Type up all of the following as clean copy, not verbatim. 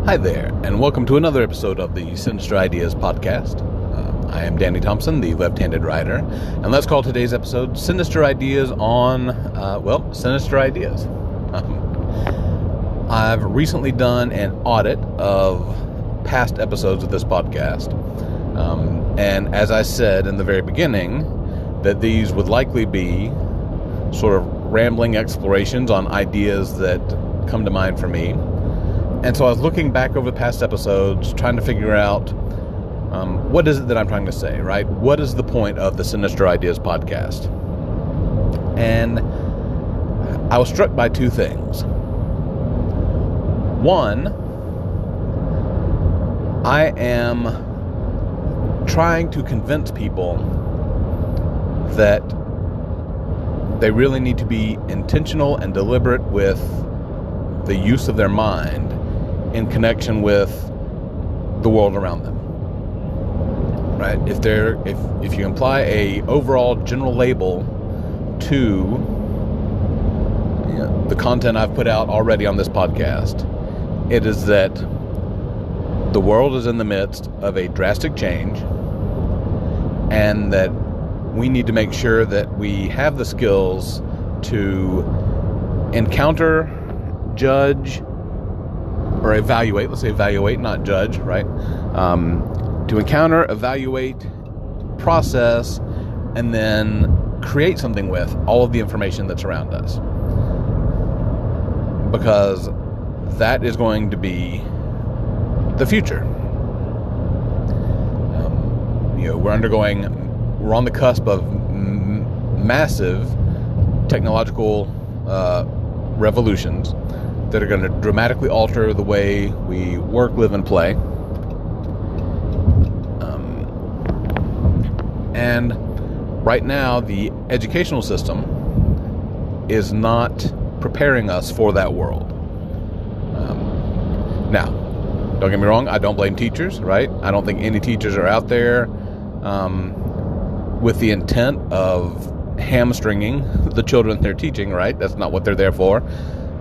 Hi there, and welcome to another episode of the Sinister Ideas podcast. I am Danny Thompson, the left-handed writer, and let's call today's episode Sinister Ideas on, Sinister Ideas. I've recently done an audit of past episodes of this podcast, and as I said in the very beginning, that these would likely be sort of rambling explorations on ideas that come to mind for me. And so I was looking back over the past episodes, trying to figure out what is it that I'm trying to say, right? What is the point of the Sinister Ideas podcast? And I was struck by two things. One, I am trying to convince people that they really need to be intentional and deliberate with the use of their mind in connection with the world around them, right? If you imply a overall general label to the content I've put out already on this podcast, it is that the world is in the midst of a drastic change, and that we need to make sure that we have the skills to encounter, judge, or evaluate, let's say evaluate, not judge, right? To encounter, evaluate, process, and then create something with all of the information that's around us. Because that is going to be the future. We're on the cusp of massive technological revolutions that are going to dramatically alter the way we work, live, and play. And right now, the educational system is not preparing us for that world. Now, don't get me wrong, I don't blame teachers, right? I don't think any teachers are out there with the intent of hamstringing the children they're teaching, right? That's not what they're there for.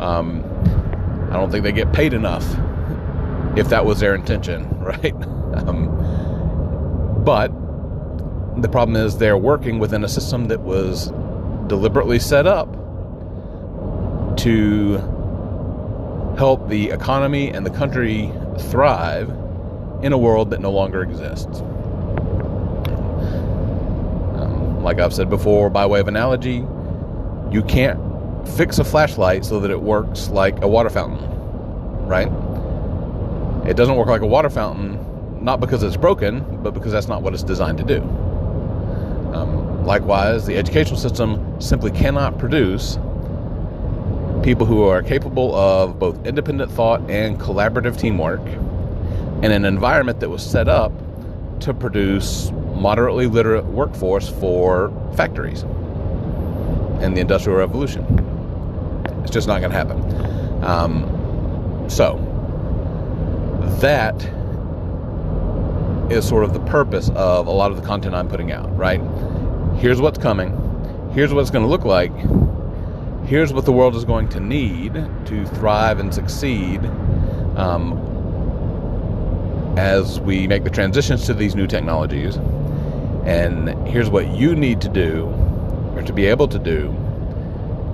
I don't think they get paid enough if that was their intention, right? But the problem is they're working within a system that was deliberately set up to help the economy and the country thrive in a world that no longer exists. Like I've said before, by way of analogy, you can't fix a flashlight so that it works like a water fountain, right? It doesn't work like a water fountain, not because it's broken, but because that's not what it's designed to do. Likewise, the educational system simply cannot produce people who are capable of both independent thought and collaborative teamwork in an environment that was set up to produce moderately literate workforce for factories and the Industrial Revolution. It's just not going to happen. So that is sort of the purpose of a lot of the content I'm putting out, right? Here's what's coming. Here's what it's going to look like. Here's what the world is going to need to thrive and succeed as we make the transitions to these new technologies. And here's what you need to do, or to be able to do,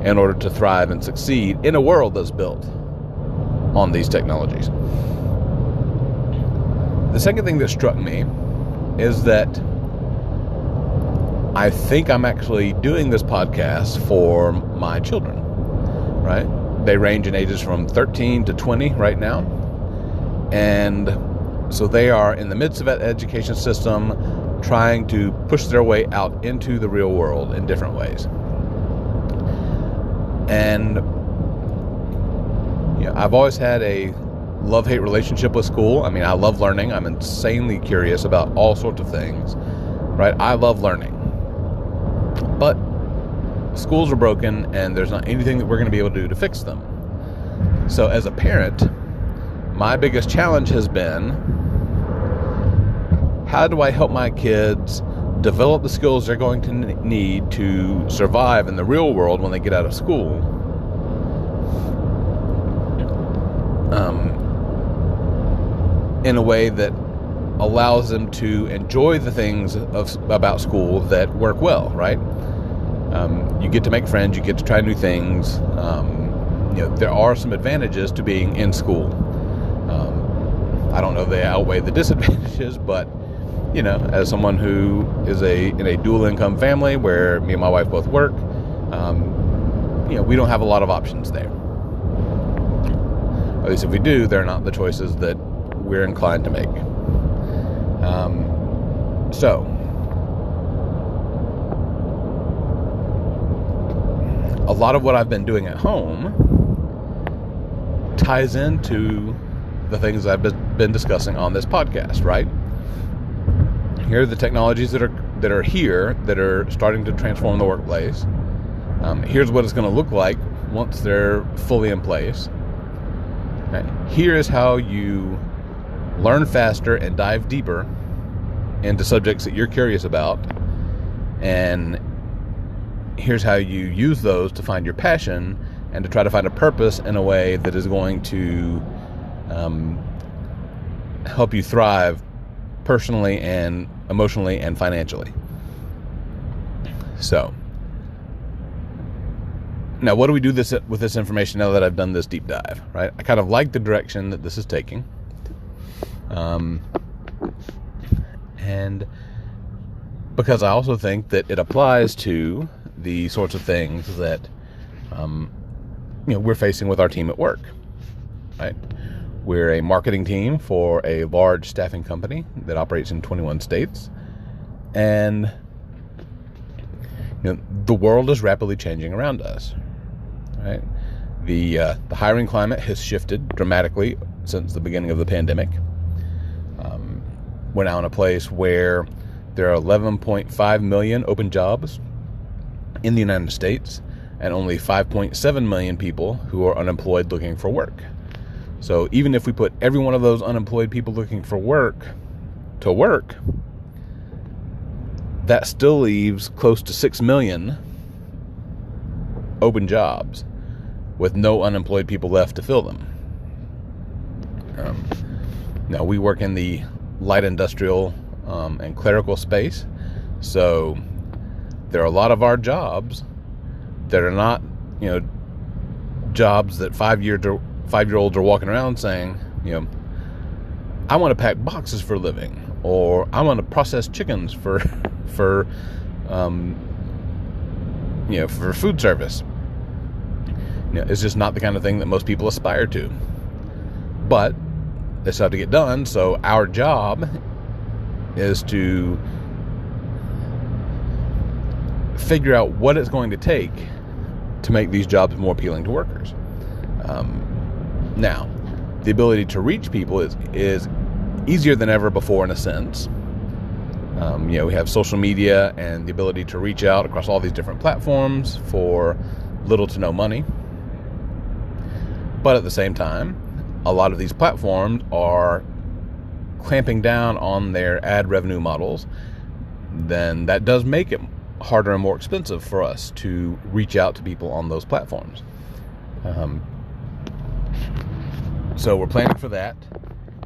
in order to thrive and succeed in a world that's built on these technologies. The second thing that struck me is that I think I'm actually doing this podcast for my children, right? They range in ages from 13 to 20 right now. And so they are in the midst of that education system, trying to push their way out into the real world in different ways. And I've always had a love-hate relationship with school. I mean, I love learning. I'm insanely curious about all sorts of things, right? I love learning. But schools are broken, and there's not anything that we're going to be able to do to fix them. So as a parent, my biggest challenge has been, how do I help my kids develop the skills they're going to need to survive in the real world when they get out of school? in a way that allows them to enjoy the things about school that work well, right? You get to make friends, you get to try new things. There are some advantages to being in school. I don't know if they outweigh the disadvantages, but as someone who is in a dual income family where me and my wife both work, we don't have a lot of options there. At least if we do, they're not the choices that we're inclined to make. So a lot of what I've been doing at home ties into the things I've been discussing on this podcast, right? Here are the technologies that are here that are starting to transform the workplace. Here's what it's going to look like once they're fully in place. Right. Here is how you learn faster and dive deeper into subjects that you're curious about. And here's how you use those to find your passion and to try to find a purpose in a way that is going to help you thrive personally and emotionally and financially. So, now what do we do with this information now that I've done this deep dive, right? I kind of like the direction that this is taking. And because I also think that it applies to the sorts of things that we're facing with our team at work, right? We're a marketing team for a large staffing company that operates in 21 states, and the world is rapidly changing around us, right? The hiring climate has shifted dramatically since the beginning of the pandemic. We're now in a place where there are 11.5 million open jobs in the United States and only 5.7 million people who are unemployed looking for work. So even if we put every one of those unemployed people looking for work to work, that still leaves close to 6 million open jobs with no unemployed people left to fill them. Now, we work in the light industrial and clerical space, so there are a lot of our jobs that are not, jobs that 5-year-olds are walking around saying, I want to pack boxes for a living, or I want to process chickens for food service. It's just not the kind of thing that most people aspire to. But they still have to get done, so our job is to figure out what it's going to take to make these jobs more appealing to workers. Now, the ability to reach people is easier than ever before in a sense. We have social media and the ability to reach out across all these different platforms for little to no money. But at the same time, a lot of these platforms are clamping down on their ad revenue models. Then that does make it harder and more expensive for us to reach out to people on those platforms. So we're planning for that.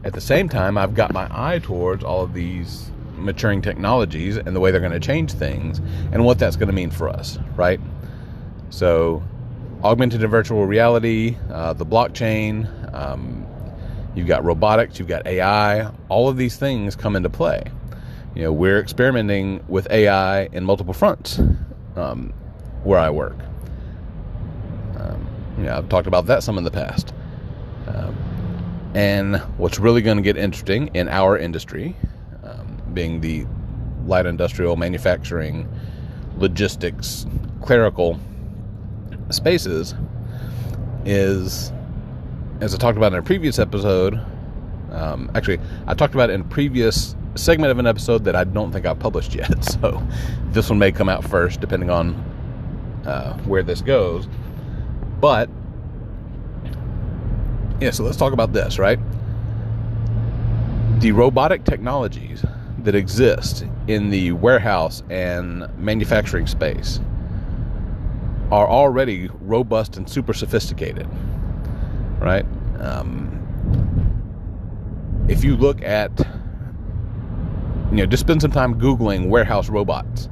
At the same time, I've got my eye towards all of these maturing technologies and the way they're going to change things and what that's going to mean for us, right? So augmented and virtual reality, the blockchain, you've got robotics, you've got AI, all of these things come into play. We're experimenting with AI in multiple fronts where I work. I've talked about that some in the past. And what's really going to get interesting in our industry, being the light industrial, manufacturing, logistics, clerical spaces, is, as I talked about in a previous episode, I talked about it in a previous segment of an episode that I don't think I've published yet, so this one may come out first depending on where this goes. But so let's talk about this, right? The robotic technologies that exist in the warehouse and manufacturing space are already robust and super sophisticated, right? if you look at, just spend some time Googling warehouse robots,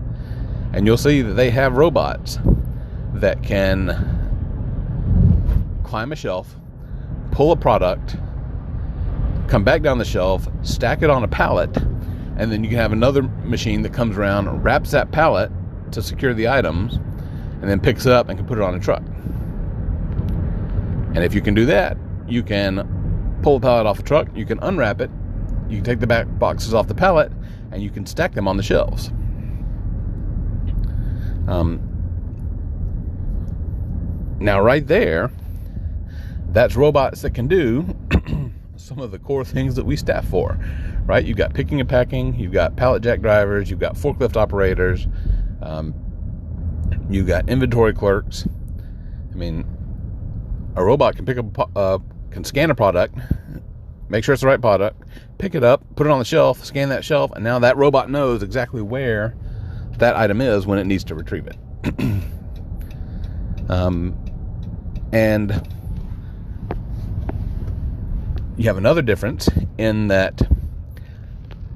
and you'll see that they have robots that can climb a shelf, pull a product, come back down the shelf, stack it on a pallet, and then you can have another machine that comes around, wraps that pallet to secure the items, and then picks it up and can put it on a truck. And if you can do that, you can pull a pallet off a truck, you can unwrap it, you can take the back boxes off the pallet, and you can stack them on the shelves. Now right there, that's robots that can do some of the core things that we staff for, right? You've got picking and packing, you've got pallet jack drivers, you've got forklift operators, you've got inventory clerks. I mean, a robot can can scan a product, make sure it's the right product, pick it up, put it on the shelf, scan that shelf, and now that robot knows exactly where that item is when it needs to retrieve it. And you have another difference in that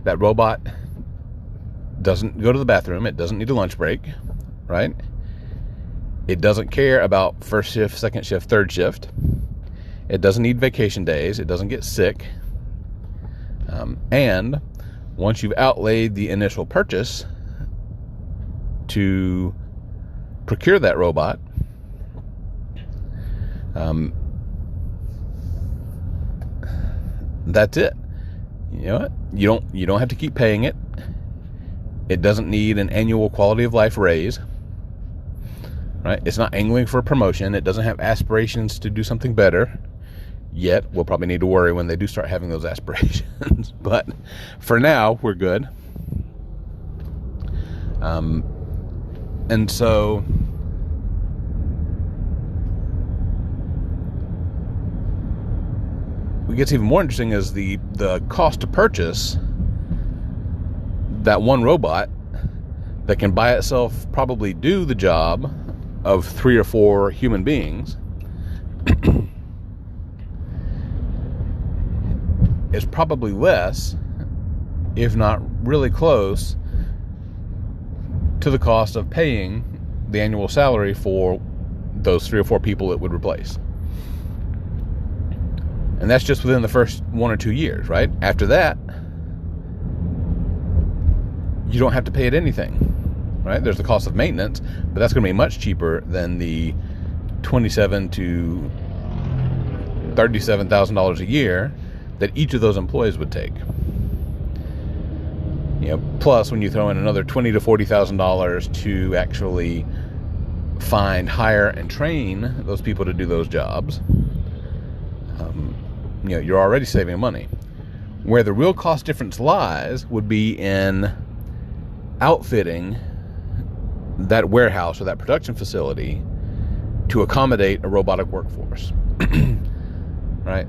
robot doesn't go to the bathroom. It doesn't need a lunch break, right? It doesn't care about first shift, second shift, third shift. It doesn't need vacation days. It doesn't get sick. And once you've outlaid the initial purchase to procure that robot, that's it. You know what? You don't have to keep paying it. It doesn't need an annual quality of life raise. Right? It's not angling for a promotion. It doesn't have aspirations to do something better. Yet, we'll probably need to worry when they do start having those aspirations. But for now, we're good. And so what gets even more interesting is the cost to purchase that one robot that can by itself probably do the job of 3 or 4 human beings is probably less, if not really close, to the cost of paying the annual salary for those 3 or 4 people it would replace. And that's just within the first 1 or 2 years, right? After that, you don't have to pay it anything, right? There's the cost of maintenance, but that's going to be much cheaper than the $27,000 to $37,000 a year that each of those employees would take. Plus when you throw in another $20,000 to $40,000 to actually find, hire, and train those people to do those jobs, you're already saving money. Where the real cost difference lies would be in outfitting that warehouse or that production facility to accommodate a robotic workforce. Right?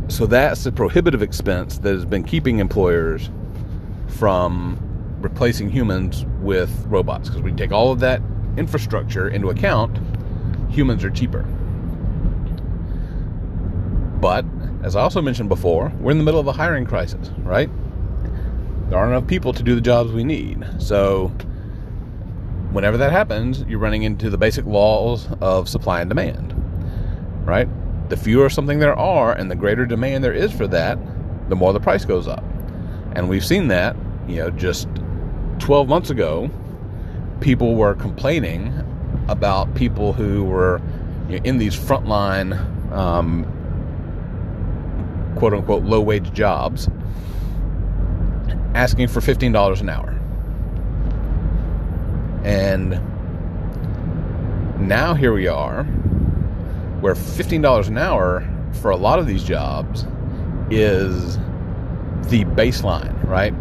So that's the prohibitive expense that has been keeping employers from replacing humans with robots. Because when you take all of that infrastructure into account, humans are cheaper. But, as I also mentioned before, we're in the middle of a hiring crisis, right? There aren't enough people to do the jobs we need. So, whenever that happens, you're running into the basic laws of supply and demand, right? The fewer something there are and the greater demand there is for that, the more the price goes up. And we've seen that, just 12 months ago, people were complaining about people who were in these frontline, quote unquote, low wage jobs, asking for $15 an hour. And now here we are, where $15 an hour for a lot of these jobs is the baseline, right?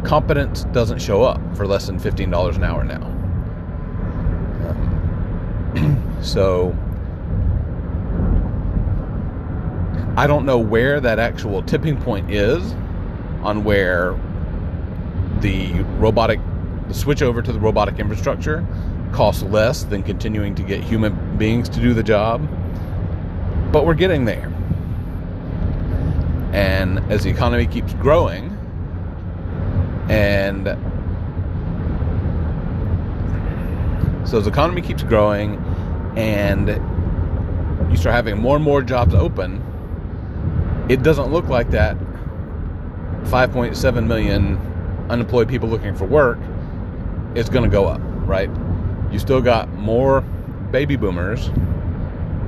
Competence doesn't show up for less than $15 an hour now. So I don't know where that actual tipping point is on where the switch over to the robotic infrastructure costs less than continuing to get human beings to do the job. But we're getting there. And as the economy keeps growing, and so as the economy keeps growing and you start having more and more jobs open, it doesn't look like that 5.7 million unemployed people looking for work is going to go up, right? You still got more baby boomers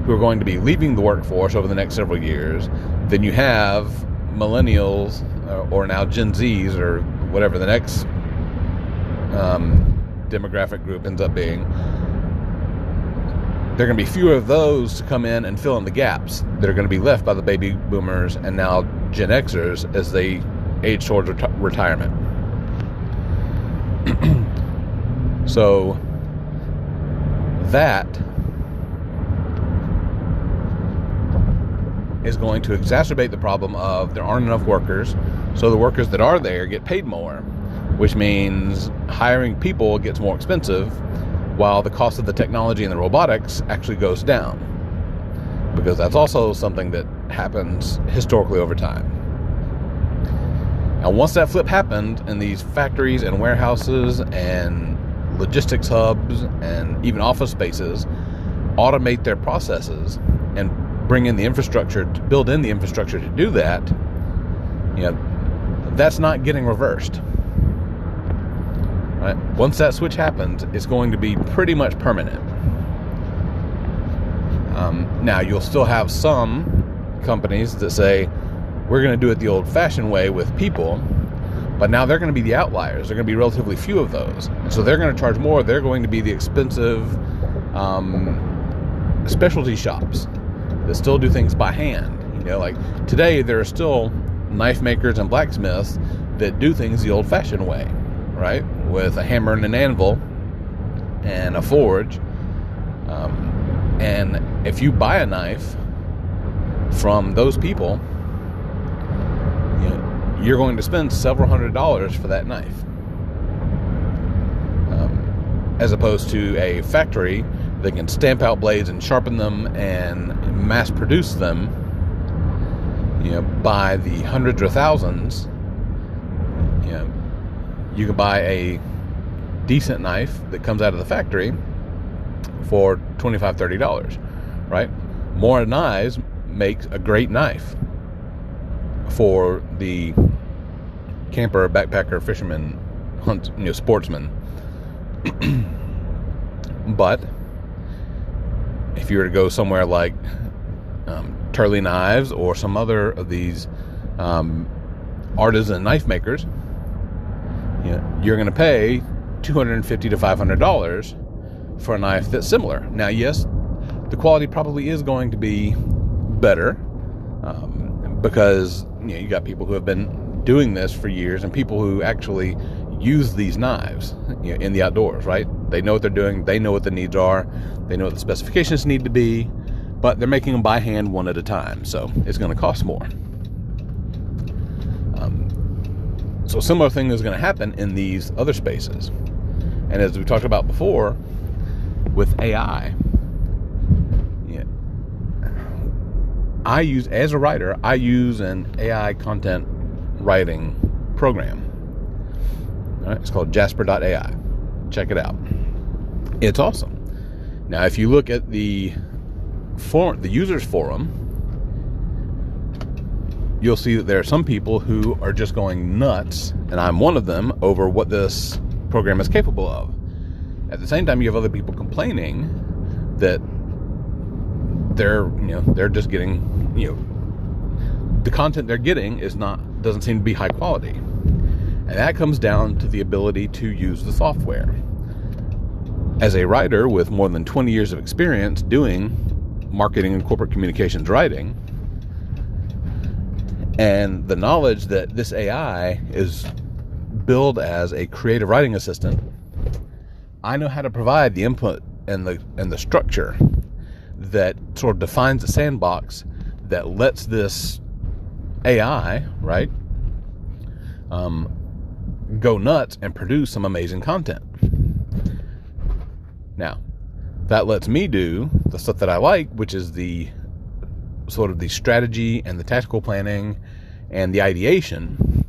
who are going to be leaving the workforce over the next several years than you have millennials or now Gen Zs or whatever the next demographic group ends up being. There are going to be fewer of those to come in and fill in the gaps that are going to be left by the baby boomers and now Gen Xers as they age towards retirement. So that is going to exacerbate the problem of there aren't enough workers, so the workers that are there get paid more, which means hiring people gets more expensive while the cost of the technology and the robotics actually goes down, because that's also something that happens historically over time. Now, once that flip happened and these factories and warehouses and logistics hubs and even office spaces automate their processes and bring in the infrastructure, to build in the infrastructure to do that, that's not getting reversed. Right? Once that switch happens, it's going to be pretty much permanent. Now, you'll still have some companies that say, we're going to do it the old-fashioned way with people, but now they're going to be the outliers. There are going to be relatively few of those. And so they're going to charge more. They're going to be the expensive specialty shops that still do things by hand. Like today, there are still knife makers and blacksmiths that do things the old-fashioned way, right? With a hammer and an anvil and a forge. And if you buy a knife from those people, you're going to spend several $100s for that knife. As opposed to a factory that can stamp out blades and sharpen them and mass produce them, by the hundreds or thousands. You can buy a decent knife that comes out of the factory for $25, $30, right? More knives makes a great knife for the camper, backpacker, fisherman, hunt, sportsman. But if you were to go somewhere like Turley Knives or some other of these artisan knife makers, you're going to pay $250 to $500 for a knife that's similar. Now, yes, the quality probably is going to be better because you got people who have been doing this for years and people who actually use these knives in the outdoors, right? They know what they're doing. They know what the needs are. They know what the specifications need to be, but they're making them by hand one at a time, so it's going to cost more. So a similar thing is going to happen in these other spaces. And as we talked about before, with AI, as a writer, I use an AI content writing program. All right, it's called Jasper.ai. Check it out. It's awesome. Now, if you look at the users forum, you'll see that there are some people who are just going nuts, and I'm one of them, over what this program is capable of. At the same time, you have other people complaining that they're just getting, the content they're getting doesn't seem to be high quality. And that comes down to the ability to use the software. As a writer with more than 20 years of experience doing marketing and corporate communications writing, and the knowledge that this AI is billed as a creative writing assistant, I know how to provide the input and the structure that sort of defines the sandbox that lets this AI, right, go nuts and produce some amazing content. Now, that lets me do the stuff that I like, which is the sort of the strategy and the tactical planning and the ideation.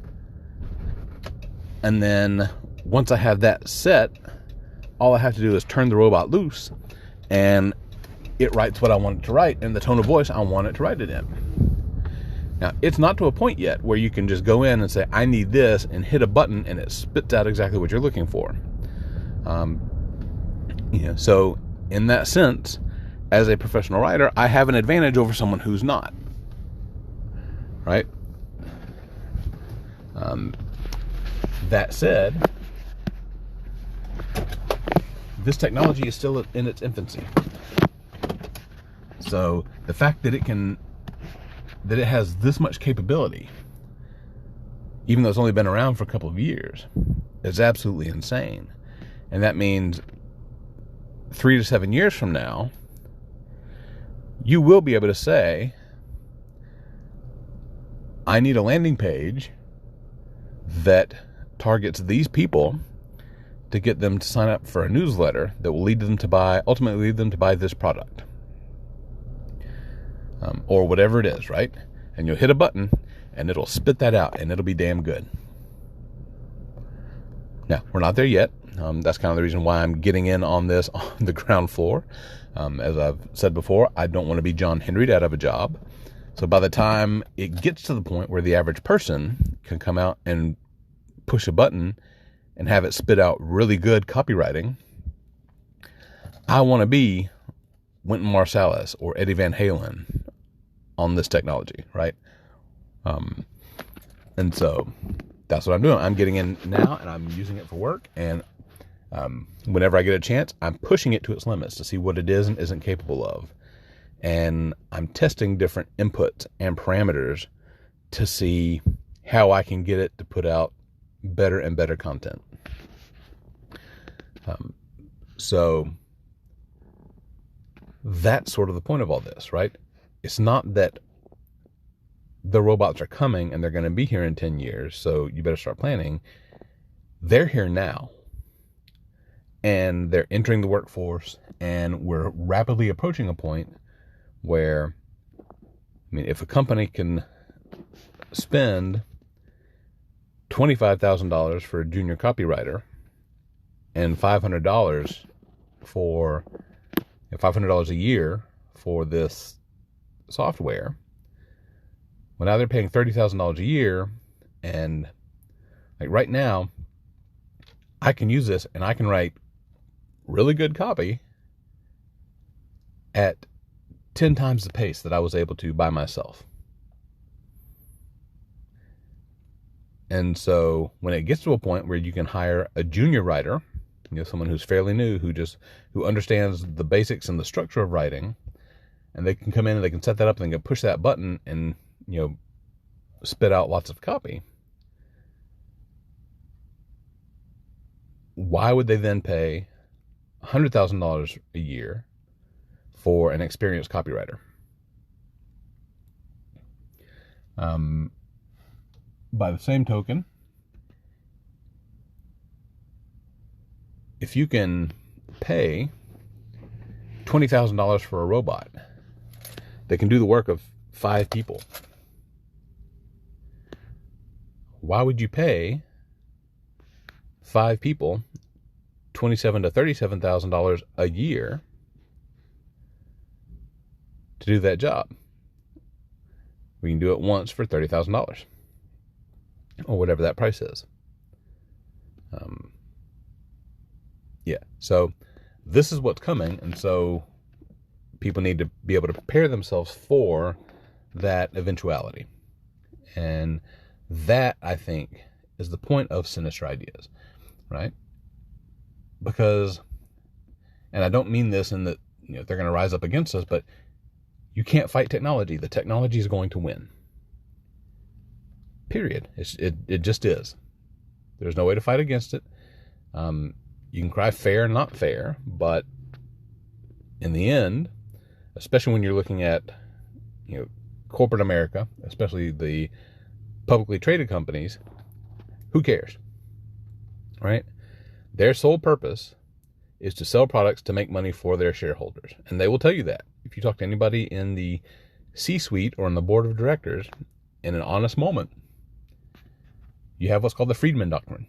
And then once I have that set, all I have to do is turn the robot loose, and it writes what I want it to write in the tone of voice I want it to write it in. Now, it's not to a point yet where you can just go in and say, I need this, and hit a button, and it spits out exactly what you're looking for. So in that sense, as a professional writer, I have an advantage over someone who's not. Right? That said, this technology is still in its infancy. So the fact that it has this much capability, even though it's only been around for a couple of years, is absolutely insane. And that means 3 to 7 years from now, you will be able to say, I need a landing page that targets these people to get them to sign up for a newsletter that will ultimately lead them to buy this product. Or whatever it is, right? And you'll hit a button and it'll spit that out, and it'll be damn good. Now, we're not there yet. That's kind of the reason why I'm getting in on this on the ground floor. As I've said before, I don't want to be John Henry'd out of a job. So by the time it gets to the point where the average person can come out and push a button and have it spit out really good copywriting, I want to be Wynton Marsalis or Eddie Van Halen on this technology, right? And so that's what I'm doing. I'm getting in now, and I'm using it for work. And whenever I get a chance, I'm pushing it to its limits to see what it is and isn't capable of. And I'm testing different inputs and parameters to see how I can get it to put out better and better content. So that's sort of the point of all this, right? It's not that the robots are coming and they're going to be here in 10 years, so you better start planning. They're here now, and they're entering the workforce, and we're rapidly approaching a point where, if a company can spend $25,000 for a junior copywriter and $500 a year for this software, well, now they're paying $30,000 a year, and like right now, I can use this and I can write really good copy at 10 times the pace that I was able to by myself. And so when it gets to a point where you can hire a junior writer, someone who's fairly new, who understands the basics and the structure of writing, and they can come in and they can set that up and they can push that button and, spit out lots of copy. Why would they then pay $100,000 a year for an experienced copywriter? By the same token, if you can pay $20,000 for a robot that can do the work of 5 people, why would you pay 5 people $27,000 to $37,000 a year to do that job? We can do it once for $30,000 or whatever that price is. So this is what's coming, and so people need to be able to prepare themselves for that eventuality. And that, I think, is the point of Sinister Ideas, right? Because, and I don't mean this in that they're going to rise up against us, but you can't fight technology. The technology is going to win. Period. It just is. There's no way to fight against it. You can cry fair, not fair, but in the end, especially when you're looking at corporate America, especially the publicly traded companies, who cares, right? Their sole purpose is to sell products to make money for their shareholders, and they will tell you that. If you talk to anybody in the C-suite or in the board of directors, in an honest moment, you have what's called the Friedman Doctrine,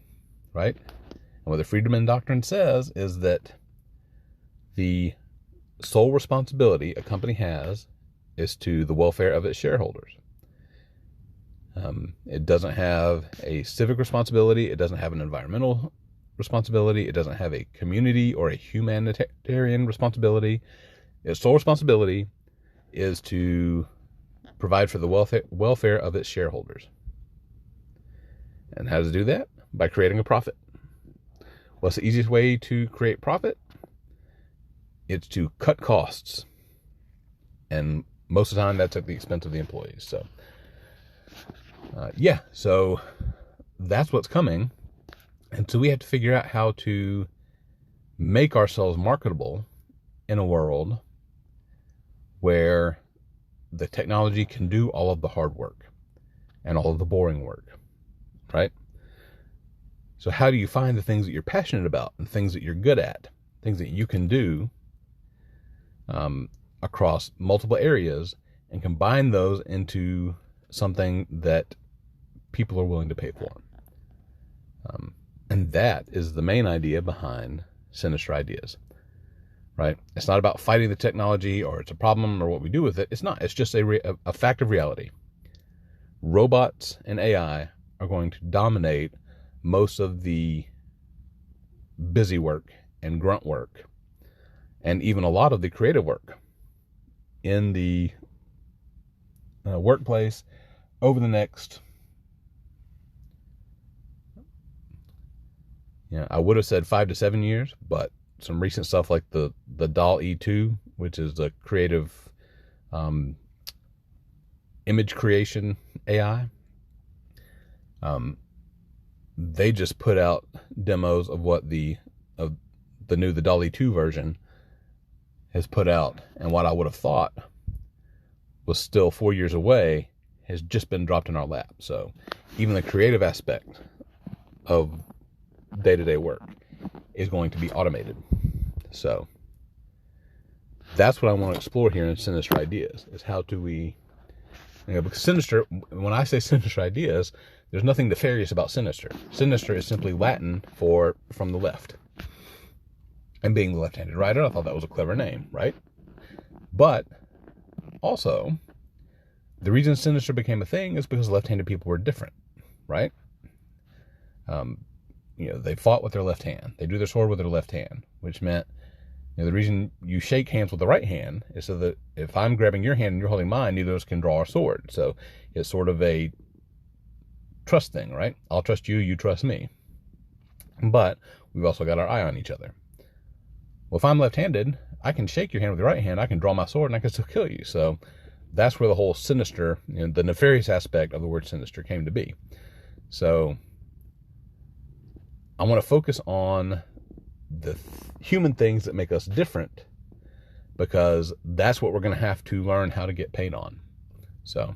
right? And what the Friedman Doctrine says is that the sole responsibility a company has is to the welfare of its shareholders. It doesn't have a civic responsibility. It doesn't have an environmental responsibility. It doesn't have a community or a humanitarian responsibility. Its sole responsibility is to provide for the welfare of its shareholders. And how does it do that? By creating a profit. What's the easiest way to create profit? It's to cut costs. And most of the time that's at the expense of the employees. So, so that's what's coming. And so we have to figure out how to make ourselves marketable in a world where the technology can do all of the hard work and all of the boring work, right? So how do you find the things that you're passionate about and things that you're good at, things that you can do across multiple areas, and combine those into something that people are willing to pay for? And that is the main idea behind Sinister Ideas, right? It's not about fighting the technology or it's a problem or what we do with it. It's not. It's just a fact of reality. Robots and AI are going to dominate most of the busy work and grunt work, and even a lot of the creative work in the workplace over the next, I would have said 5 to 7 years, but some recent stuff like the DALL-E 2, which is the creative image creation AI, they just put out demos of what the DALL-E 2 version has put out, and what I would have thought was still 4 years away has just been dropped in our lap. So even the creative aspect of day-to-day work is going to be automated. So that's what I want to explore here in Sinister Ideas, is how do we, because Sinister, when I say Sinister Ideas, there's nothing nefarious about Sinister. Sinister is simply Latin for from the left. And being the left-handed writer, I thought that was a clever name, right? But also, the reason Sinister became a thing is because left-handed people were different, right? They fought with their left hand. They drew their sword with their left hand, which meant, the reason you shake hands with the right hand is so that if I'm grabbing your hand and you're holding mine, neither of us can draw our sword. So it's sort of a trust thing, right? I'll trust you, you trust me. But we've also got our eye on each other. Well, if I'm left-handed, I can shake your hand with your right hand, I can draw my sword, and I can still kill you. So that's where the whole sinister, the nefarious aspect of the word sinister came to be. So I want to focus on the human things that make us different, because that's what we're going to have to learn how to get paid on. So,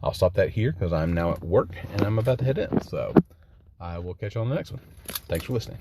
I'll stop that here because I'm now at work and I'm about to head in. So I will catch you on the next one. Thanks for listening.